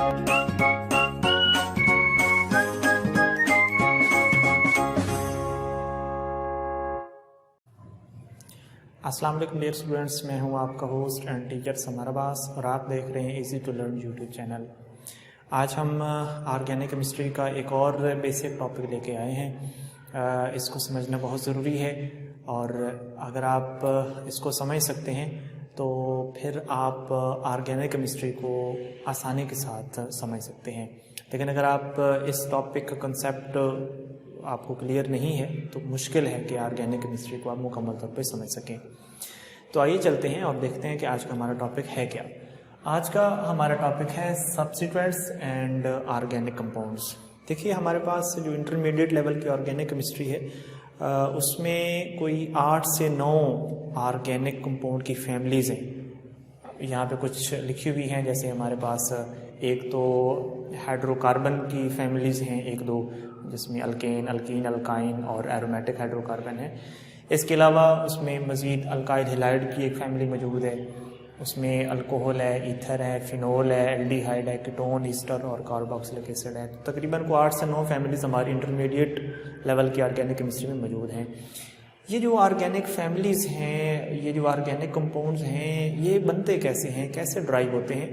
अस्सलाम वालेकुम dear students, मैं हूं आपका host and teacher Samar Abbas और आप देख रहे हैं easy to learn YouTube channel. आज हम ऑर्गेनिक केमिस्ट्री का एक और बेसिक टॉपिक लेके आए हैं। इसको समझना बहुत ज़रूरी है और अगर आप इसको समझ सकते हैं तो फिर आप ऑर्गेनिक केमिस्ट्री को आसानी के साथ समझ सकते हैं। लेकिन अगर आप इस टॉपिक का कंसेप्ट आपको क्लियर नहीं है तो मुश्किल है कि ऑर्गेनिक केमिस्ट्री को आप मुकम्मल तौर पे समझ सकें। तो आइए चलते हैं और देखते हैं कि आज का हमारा टॉपिक है क्या। आज का हमारा टॉपिक है सब्स्टिट्यूएंट्स एंड ऑर्गेनिक कंपाउंड्स। देखिए, हमारे पास जो इंटरमीडिएट लेवल की ऑर्गेनिक केमिस्ट्री है उसमें कोई 8 से 9 ऑर्गेनिक कंपाउंड की फैमिलीज़ हैं। यहाँ पे कुछ लिखी हुई हैं, जैसे हमारे पास एक तो हाइड्रोकार्बन की फैमिलीज़ हैं, एक दो, जिसमें अल्केन, अल्कीन, अल्काइन और एरोमेटिक हाइड्रोकार्बन है। इसके अलावा उसमें मज़ीद अल्काइल हैलाइड की एक फैमिली मौजूद है, उसमें अल्कोहल है, ईथर है, फिनोल है, एल्डिहाइड है, कीटोन, ईस्टर और कार्बोक्सिलिक एसिड है। तो तकरीबन को 8 से 9 फैमिलीज़ हमारी इंटरमीडिएट लेवल की ऑर्गेनिक केमिस्ट्री में मौजूद हैं। ये जो ऑर्गेनिक फैमिलीज़ हैं, ये जो ऑर्गेनिक कंपाउंड्स हैं, ये बनते कैसे हैं, कैसे ड्राइव होते हैं?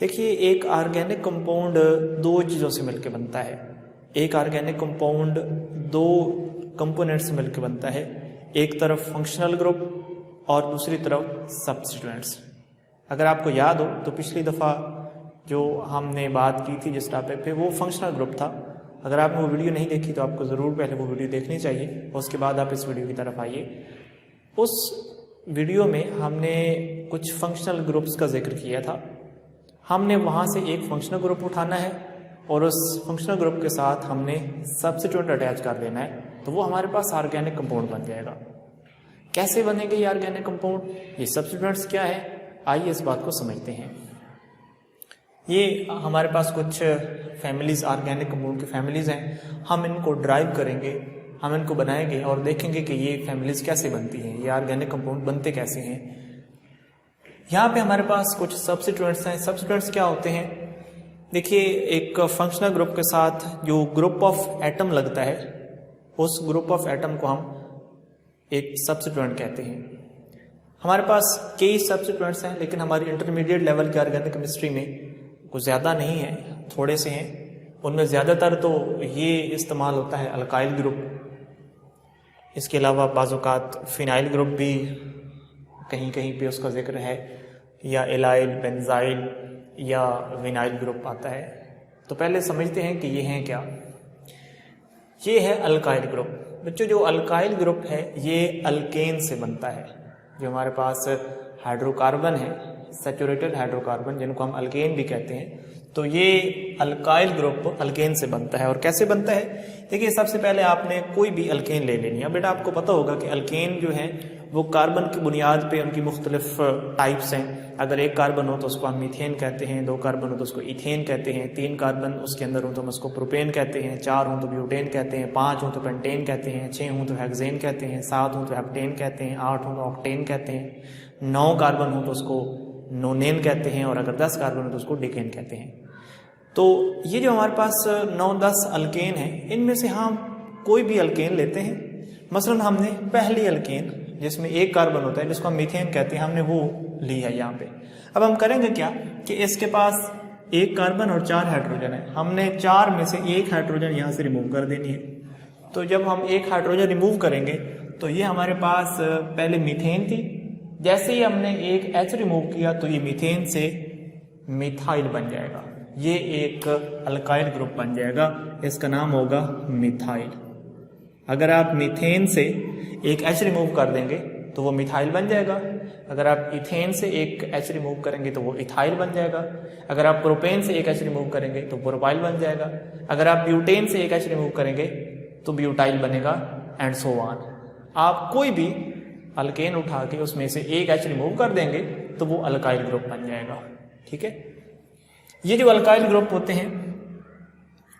देखिए, एक ऑर्गेनिक कंपाउंड 2 चीज़ों से मिलकर बनता है। एक ऑर्गेनिक कंपाउंड 2 कंपोनेंट से मिलकर बनता है, एक तरफ फंक्शनल ग्रुप और दूसरी तरफ सब्स्टिट्यूएंट्स। अगर आपको याद हो तो पिछली दफ़ा जो हमने बात की थी जिस टॉपिक पे, वो फंक्शनल ग्रुप था। अगर आपने वो वीडियो नहीं देखी तो आपको ज़रूर पहले वो वीडियो देखनी चाहिए, उसके बाद आप इस वीडियो की तरफ आइए। उस वीडियो में हमने कुछ फंक्शनल ग्रुप्स का जिक्र किया था। हमने वहाँ से एक फंक्शनल ग्रुप उठाना है और उस फंक्शनल ग्रुप के साथ हमने सब्स्टिट्यूएंट अटैच कर देना है, तो वो हमारे पास ऑर्गेनिक कंपाउंड बन जाएगा। कैसे बनेंगे ये ऑर्गेनिक कंपाउंड, ये सब्स्टिट्यूएंट्स क्या है, आइए इस बात को समझते हैं। ये हमारे पास कुछ फैमिलीज़, ऑर्गेनिक कंपाउंड की फैमिलीज़ हैं। हम इनको ड्राइव करेंगे, हम इनको बनाएंगे और देखेंगे कि ये फैमिलीज़ कैसे बनती हैं, ये ऑर्गेनिक कंपाउंड बनते कैसे हैं। यहाँ पे हमारे पास कुछ सब्स्टिट्यूएंट्स हैं। सब्स्टिट्यूएंट्स क्या होते हैं? देखिए, एक फंक्शनल ग्रुप के साथ जो ग्रुप ऑफ एटम लगता है, उस ग्रुप ऑफ एटम को हम एक सब्स्टिट्यूएंट कहते हैं। हमारे पास कई सब्स्टिट्यूएंट्स हैं, लेकिन हमारी इंटरमीडिएट लेवल की ऑर्गेनिक केमिस्ट्री में कुछ ज़्यादा नहीं है, थोड़े से हैं। उनमें ज़्यादातर तो ये इस्तेमाल होता है अल्काइल ग्रुप। इसके अलावा बाज़-औक़ात फिनाइल ग्रुप भी कहीं कहीं पे उसका जिक्र है, या एलाइल, बेंजाइल या विनाइल ग्रुप आता है। तो पहले समझते हैं कि ये हैं क्या। ये है अल्काइल ग्रुप। बच्चों, जो अल्काइल ग्रुप है ये अल्केन से बनता है। जो हमारे पास हाइड्रोकार्बन है, सैचुरेटेड हाइड्रोकार्बन, जिनको हम अल्केन भी कहते हैं, तो ये अल्काइल ग्रुप अल्केन से बनता है। और कैसे बनता है? देखिए, सबसे पहले आपने कोई भी अल्केन ले लेनी है। बेटा, आपको पता होगा कि अल्केन जो है वो कार्बन की बुनियाद पे उनकी मुख्तलिफ टाइप्स हैं। अगर 1 कार्बन हो तो उसको हम मीथेन कहते हैं, 2 कार्बन हो तो उसको इथेन कहते हैं, 3 कार्बन उसके अंदर हो तो हम उसको प्रोपेन कहते हैं, 4 हो तो ब्यूटेन कहते हैं, 5 हो तो पेंटेन कहते हैं, 6 हो तो हेक्सेन कहते हैं, 7 हो तो हेप्टेन कहते हैं, 8 हो तो ऑक्टेन कहते हैं, 9 कार्बन हो तो उसको नोनेन कहते हैं, और अगर 10 कार्बन हो तो उसको डिकेन कहते हैं। तो ये जो हमारे पास 9-10 अल्केन हैं, इनमें से हम कोई भी अल्केन लेते हैं। मसलन हमने पहली अल्केन जिसमें 1 कार्बन होता है, जिसको हम मीथेन कहते हैं, हमने वो ली है यहाँ पे। अब हम करेंगे क्या कि इसके पास 1 कार्बन और 4 हाइड्रोजन है। हमने 4 में से 1 हाइड्रोजन यहाँ से रिमूव कर देनी है। तो जब हम 1 हाइड्रोजन रिमूव करेंगे तो ये हमारे पास पहले मीथेन थी। जैसे ही हमने 1 H रिमूव किया तो ये मीथेन से मिथाइल बन जाएगा। ये एक अल्काइल ग्रुप बन जाएगा, इसका नाम होगा मिथाइल। अगर आप मीथेन से 1 H रिमूव कर देंगे तो वो मिथाइल बन जाएगा। अगर आप इथेन से 1 H रिमूव करेंगे तो वो इथाइल बन जाएगा। अगर आप प्रोपेन से 1 H रिमूव करेंगे तो प्रोपाइल बन जाएगा। अगर आप ब्यूटेन से 1 H रिमूव करेंगे तो ब्यूटाइल बनेगा, एंड सो ऑन। आप कोई भी अल्केन उठा के उसमें से 1 H रिमूव कर देंगे तो वो अल्काइल ग्रुप बन जाएगा। ठीक है, ये जो अल्काइल ग्रुप होते हैं,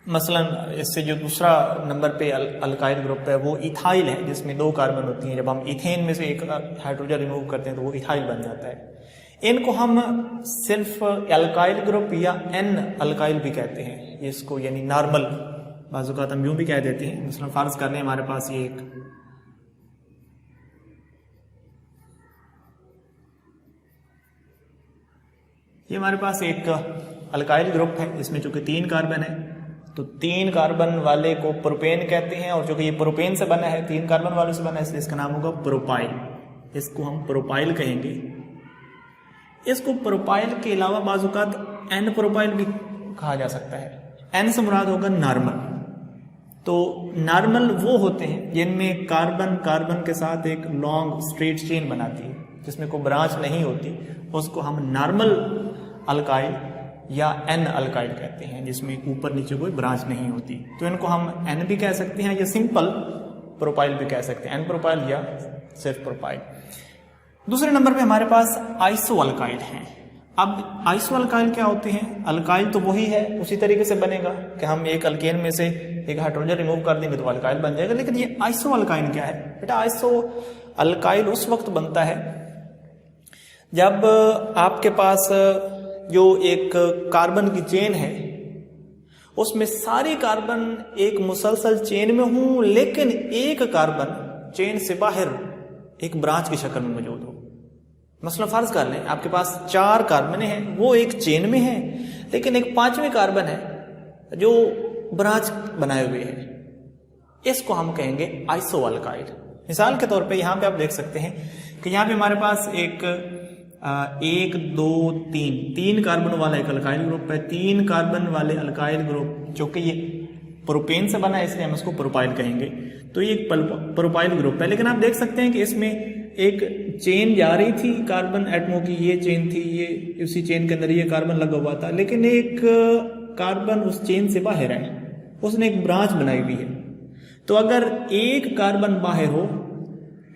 मसलन इससे जो दूसरा नंबर पे अल्काइल ग्रुप है वो इथाइल है, जिसमें 2 कार्बन होती हैं। जब हम इथेन में से 1 हाइड्रोजन रिमूव करते हैं तो वो इथाइल बन जाता है। इनको हम सिर्फ अल्काइल ग्रुप या एन अल्काइल भी कहते हैं, ये इसको यानी नॉर्मल बाज़-औक़ात हम यूं भी कह देते हैं। मतलब फर्ज कर लें हमारे पास ये हमारे पास एक अल्काइल ग्रुप है, इसमें चूंकि 3 कार्बन है तो 3 कार्बन वाले को प्रोपेन कहते हैं, और चूंकि ये प्रोपेन से बना है, 3 कार्बन वालों से बना है, इसलिए इसका नाम होगा प्रोपाइल। इसको हम प्रोपाइल कहेंगे। इसको प्रोपाइल के अलावा बाज़-औक़ात एन प्रोपाइल भी कहा जा सकता है। एन से मुराद होगा नॉर्मल। तो नॉर्मल वो होते हैं जिनमें कार्बन कार्बन के साथ एक लॉन्ग स्ट्रेट चेन बनाती है, जिसमें कोई ब्रांच नहीं होती, उसको हम नॉर्मल अल्काइल या एन अल्काइल कहते हैं, जिसमें ऊपर नीचे कोई ब्रांच नहीं होती। तो इनको हम एन भी कह सकते हैं या सिंपल प्रोपाइल भी कह सकते हैं, एन प्रोपाइल या सिर्फ प्रोपाइल। दूसरे नंबर पे हमारे पास आइसो अल्काइल हैं। अब आइसो अल्काइल क्या होते हैं? अल्काइल तो वही है, उसी तरीके से बनेगा कि हम एक अल्केन में से एक हाइड्रोजन रिमूव कर देंगे तो अल्काइल बन जाएगा। लेकिन ये आइसो अल्काइल क्या है बेटा? आइसो अल्काइल उस वक्त बनता है जब आपके पास जो एक कार्बन की चेन है उसमें सारे कार्बन एक मुसलसल चेन में हूं, लेकिन एक कार्बन चेन से बाहर एक ब्रांच की शक्ल में मौजूद हो। मसलन फर्ज कर लें आपके पास 4 कार्बन हैं, वो एक चेन में है, लेकिन एक 5वें कार्बन है जो ब्रांच बनाए हुए है। इसको हम कहेंगे आइसो अल्काइल। मिसाल के तौर पे यहां पे आप देख सकते हैं कि यहां पे हमारे पास एक 1 2 3 कार्बन वाला एक अल्काइल ग्रुप है। 3 कार्बन वाले अल्काइल ग्रुप जो कि ये प्रोपेन से बना है, इसलिए हम इसको प्रोपाइल कहेंगे। तो ये एक प्रोपाइल ग्रुप है। लेकिन आप देख सकते हैं कि इसमें एक चेन जा रही थी कार्बन एटमों की, ये चेन थी, ये उसी चेन के अंदर ये कार्बन लगा हुआ था, लेकिन एक कार्बन उस चेन से बाहर है, उसने एक ब्रांच बनाई हुई है। तो अगर एक कार्बन बाहर हो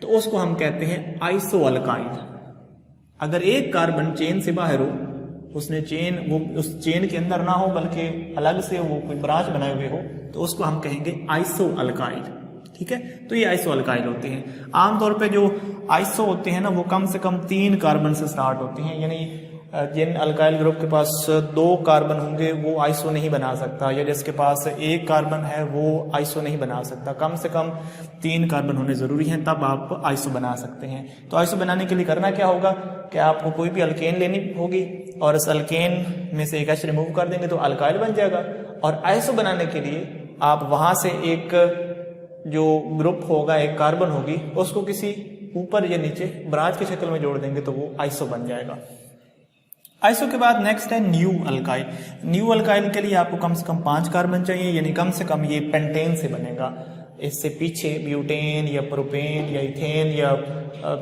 तो उसको हम कहते हैं आइसो अल्काइल। अगर एक कार्बन चेन से बाहर हो, उसने चेन वो उस चेन के अंदर ना हो बल्कि अलग से वो कोई ब्रांच बनाए हुए हो, तो उसको हम कहेंगे आइसो अल्काइल। ठीक है, तो ये आइसो अल्काइल होते हैं। आमतौर पे जो आइसो होते हैं ना वो कम से कम 3 कार्बन से स्टार्ट होते हैं, यानी जिन अल्काइल ग्रुप के पास 2 कार्बन होंगे वो आइसो नहीं बना सकता, या जिसके पास 1 कार्बन है वो आइसो नहीं बना सकता। कम से कम 3 कार्बन होने जरूरी हैं, तब आप आइसो बना सकते हैं। तो आइसो बनाने के लिए करना क्या होगा कि आपको कोई भी अल्केन लेनी होगी और इस अल्केन में से एक एच रिमूव कर देंगे तो अल्काइल बन जाएगा। और आइसो बनाने के लिए आप वहां से एक जो ग्रुप होगा, एक कार्बन होगी, उसको किसी ऊपर या नीचे ब्रांच की शक्ल में जोड़ देंगे तो वो आइसो बन जाएगा। आइसो के बाद नेक्स्ट है न्यू अल्काइल। न्यू अल्काइल के लिए आपको कम से कम 5 कार्बन चाहिए, यानी कम से कम ये पेंटेन से बनेगा। इससे पीछे ब्यूटेन या प्रोपेन या इथेन या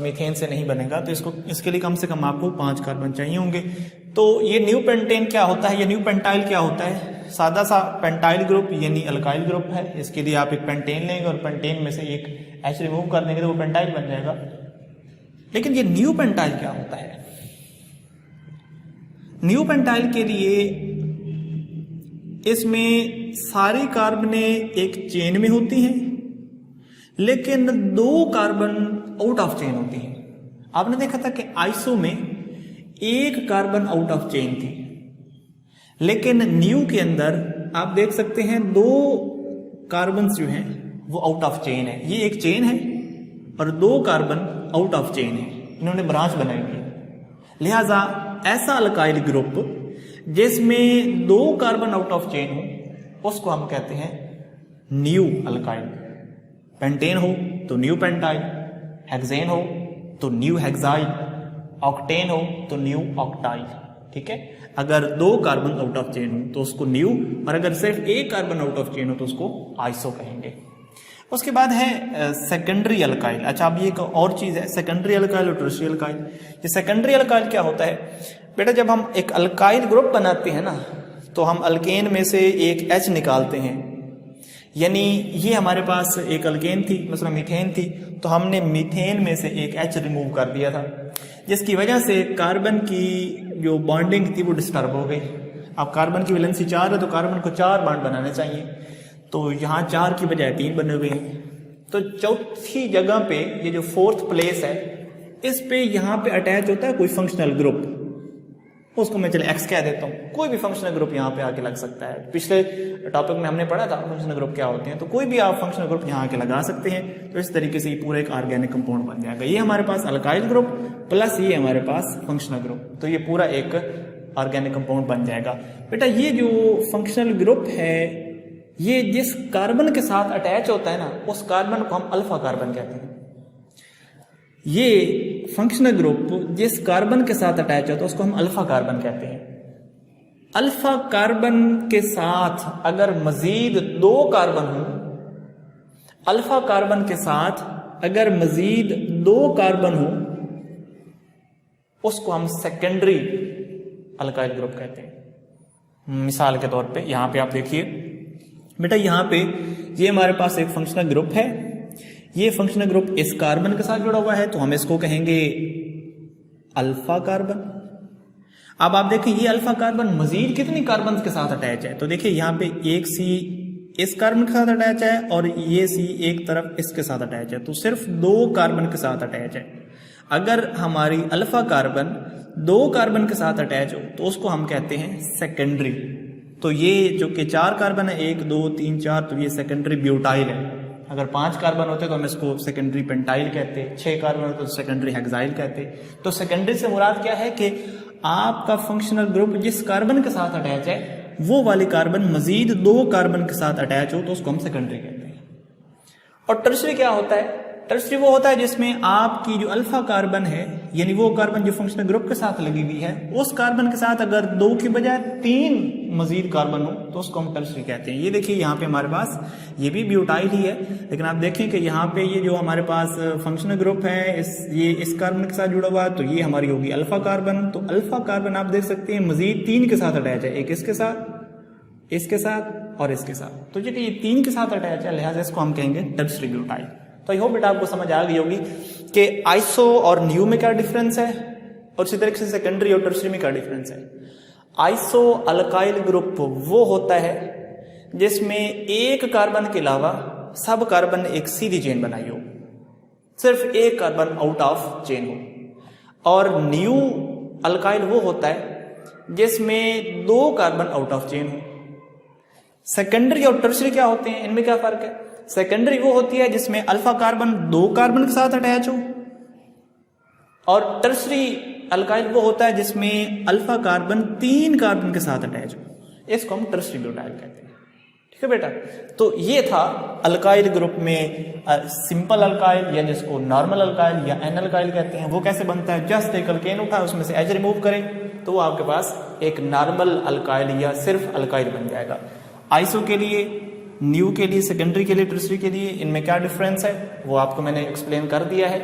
मीथेन से नहीं बनेगा। तो इसके लिए कम से कम आपको 5 कार्बन चाहिए होंगे। तो ये न्यू पेंटेन क्या होता है, या न्यू पेंटाइल क्या होता है? सादा सा पेंटाइल ग्रुप यानी अल्काइल ग्रुप है। इसके लिए आप एक पेंटेन लेंगे और पेंटेन में से एक एच रिमूव कर देंगे तो वो पेंटाइल बन जाएगा। लेकिन ये न्यू पेंटाइल क्या होता है? न्यू पेंटाइल के लिए इसमें सारी कार्बनें एक चेन में होती हैं, लेकिन 2 कार्बन आउट ऑफ चेन होती हैं। आपने देखा था कि आइसो में 1 कार्बन आउट ऑफ चेन थी, लेकिन न्यू के अंदर आप देख सकते हैं 2 कार्बन जो हैं वो आउट ऑफ चेन है। ये एक चेन है और 2 कार्बन आउट ऑफ चेन है, इन्होंने ब्रांच बनाई हुई है। लिहाजा ऐसा अल्काइल ग्रुप जिसमें 2 कार्बन आउट ऑफ चेन हो उसको हम कहते हैं न्यू अल्काइल। पेंटेन हो तो न्यू पेंटाइल, हेक्सेन हो तो न्यू हेक्साइल, ऑक्टेन हो तो न्यू ऑक्टाइल। ठीक है, अगर 2 कार्बन आउट ऑफ चेन हो तो उसको न्यू, और अगर सिर्फ 1 कार्बन आउट ऑफ चेन हो तो उसको आइसो कहेंगे। उसके बाद है सेकेंडरी अल्काइल। अच्छा, अब ये एक और चीज है, सेकेंडरी अल्काइल और टर्शियरी अल्काइल। ये सेकेंडरी अल्काइल क्या होता है बेटा? जब हम एक अल्काइल ग्रुप बनाते हैं ना तो हम अल्केन में से एक एच निकालते हैं, यानी ये हमारे पास एक अल्केन थी, मतलब मीथेन थी, तो हमने मीथेन में से एक एच रिमूव कर दिया था, जिसकी वजह से कार्बन की जो बॉन्डिंग थी वो डिस्टर्ब हो गई। अब कार्बन की वैलेंसी 4 है तो कार्बन को 4 बॉन्ड बनाने चाहिए, तो यहाँ 4 की बजाय 3 बने हुए हैं। तो चौथी जगह पे ये जो 4th प्लेस है इस पे यहाँ पे अटैच होता है कोई फंक्शनल ग्रुप, उसको मैं चले एक्स कह देता हूँ, कोई भी फंक्शनल ग्रुप यहाँ पे आके लग सकता है। पिछले टॉपिक में हमने पढ़ा था फंक्शनल ग्रुप क्या होते हैं, तो कोई भी आप फंक्शनल ग्रुप यहाँ आके लगा सकते हैं। तो इस तरीके से ये पूरा एक ऑर्गेनिक कंपाउंड बन जाएगा। ये हमारे पास अल्काइल ग्रुप प्लस ये हमारे पास फंक्शनल ग्रुप, तो ये पूरा एक ऑर्गेनिक कंपाउंड बन जाएगा। बेटा ये जो फंक्शनल ग्रुप है, ये जिस कार्बन के साथ अटैच होता है ना, उस कार्बन को हम अल्फा कार्बन कहते हैं। ये फंक्शनल ग्रुप जिस कार्बन के साथ अटैच होता है उसको हम अल्फा कार्बन कहते हैं। अल्फा कार्बन के साथ अगर मजीद 2 कार्बन हो, अल्फा कार्बन के साथ अगर मजीद 2 कार्बन हो, उसको हम सेकेंडरी अल्काइल ग्रुप कहते हैं। मिसाल के तौर पे यहां पे आप देखिए बेटा, यहां पे ये हमारे पास एक फंक्शनल ग्रुप है, ये फंक्शनल ग्रुप इस कार्बन के साथ जुड़ा हुआ है, तो हम इसको कहेंगे अल्फा कार्बन। अब आप देखें ये अल्फा कार्बन मजीद कितनी कार्बन के साथ अटैच है, तो देखिए यहाँ पे एक सी इस कार्बन के साथ अटैच है और ये सी एक तरफ इसके साथ अटैच है, तो सिर्फ 2 कार्बन के साथ अटैच है। अगर हमारी अल्फा कार्बन 2 कार्बन के साथ अटैच हो तो उसको हम कहते हैं सेकेंडरी। तो ये जो कि 4 कार्बन है, 1 2 3 4, तो ये सेकेंडरी ब्यूटाइल है। अगर 5 कार्बन होते तो हम इसको सेकेंडरी पेंटाइल कहते, 6 कार्बन होते तो सेकेंडरी हेक्साइल कहते। तो सेकेंडरी से मुराद क्या है कि आपका फंक्शनल ग्रुप जिस कार्बन के साथ अटैच है वो वाली कार्बन मजीद 2 कार्बन के साथ अटैच हो तो उसको हम सेकेंडरी कहते हैं। और टर्शरी क्या होता है? टर्शरी वो होता है जिसमें आपकी जो अल्फा कार्बन है, यानी वो कार्बन जो फंक्शनल ग्रुप के साथ लगी हुई है, उस कार्बन के साथ अगर 2 की बजाय 3 मजीद कार्बन हो तो उसको हम टर्शरी कहते हैं। ये देखिए यहाँ पे हमारे पास ये भी ब्यूटाइल ही है, लेकिन आप देखें कि यहाँ पे ये जो हमारे पास फंक्शनल ग्रुप है ये इस कार्बन के साथ जुड़ा हुआ है, तो ये हमारी होगी अल्फा कार्बन। तो अल्फा कार्बन आप देख सकते हैं मजीद 3 के साथ अटैच है, एक इसके साथ, इसके साथ और इसके साथ। तो ये 3 के साथ अटैच है, लिहाजा इसको हम कहेंगे टर्शरी ब्यूटाइल। तो आई होप बेटा आपको समझ आ गई होगी कि आइसो और न्यू में क्या डिफरेंस है और इसी तरीके से सेकेंडरी और टर्शरी में क्या डिफरेंस है। आइसो अल्काइल ग्रुप वो होता है जिसमें एक कार्बन के अलावा सब कार्बन ने एक सीधी चेन बनाई हो, सिर्फ एक कार्बन आउट ऑफ चेन हो। और न्यू अल्काइल वो होता है जिसमें 2 कार्बन आउट ऑफ चेन हो। सेकेंडरी और टर्शरी क्या होते हैं, इनमें क्या फर्क है? सेकेंडरी वो होती है जिसमें अल्फा कार्बन 2 कार्बन के साथ अटैच हो, और टर्शरी अल्काइल वो होता है जिसमें अल्फा कार्बन 3 कार्बन के साथ अटैच हो। इसको हम टर्शरी ब्यूटाइल कहते हैं। ठीक है बेटा, तो ये था अल्काइल ग्रुप में सिंपल अल्काइल या जिसको नॉर्मल अल्काइल या एन अल्काइल कहते हैं। वो कैसे बनता है? जस्ट एक अल्केन उठा, उसमें से एच रिमूव करें तो वो आपके पास एक नॉर्मल अल्काइल या सिर्फ अल्काइल बन जाएगा। आइसो के लिए, न्यू के लिए, सेकेंडरी के लिए, टर्शरी के लिए इनमें क्या डिफरेंस है वो आपको मैंने एक्सप्लेन कर दिया है।